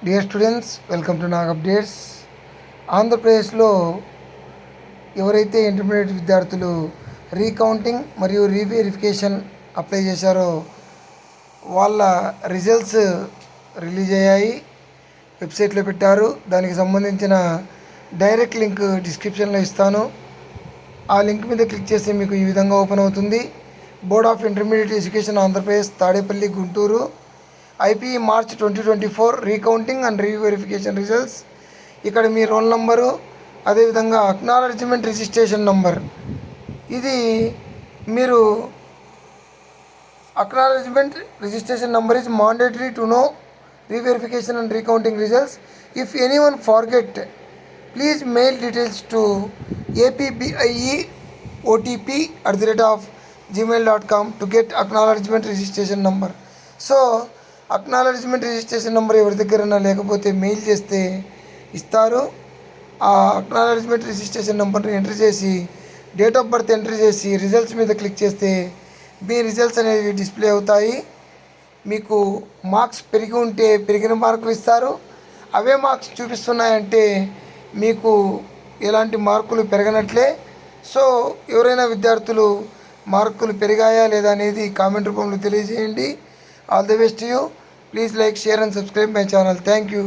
Dear students, welcome to Nag updates. ఆంధ్రప్రదేశ్లో ఎవరైతే intermediate విద్యార్థులు రీకౌంటింగ్ మరియు రీవెరిఫికేషన్ అప్లై చేశారో వాళ్ళ రిజల్ట్స్ రిలీజ్ అయ్యాయి. వెబ్సైట్లో పెట్టారు. దానికి సంబంధించిన డైరెక్ట్ లింక్ డిస్క్రిప్షన్లో ఇస్తాను. ఆ లింక్ మీద క్లిక్ చేస్తే మీకు ఈ విధంగా ఓపెన్ అవుతుంది. Board of intermediate education Andhra Pradesh, Tadepalli, Guntur. IPE March 2024 recounting and reverification results. ఇక్కడ మీ రోల్ నంబరు, అదేవిధంగా అక్నాలెడ్జ్మెంట్ రిజిస్ట్రేషన్ నంబర్. ఇది మీరు acknowledgement registration number is mandatory to know reverification and recounting results. If anyone forget, please mail details to appieotp@gmail.com to get acknowledgement registration number. So acknowledgement registration number ఎవరి దగ్గరైనా లేకపోతే mail చేస్తే ఇస్తారు. ఆ acknowledgement registration నెంబర్ని enter చేసి date of birth enter చేసి results మీద క్లిక్ చేస్తే మీ రిజల్ట్స్ అనేవి డిస్ప్లే అవుతాయి. మీకు మార్క్స్ పెరిగి ఉంటే పెరిగిన మార్కులు ఇస్తారు. అవే మార్క్స్ చూపిస్తున్నాయంటే మీకు ఎలాంటి మార్కులు పెరగనట్లే. సో ఎవరైనా విద్యార్థులు మార్కులు పెరిగాయా లేదా అనేది కామెంట్ రూపంలో తెలియజేయండి. All the best to you. Please like, share and subscribe my channel. Thank you.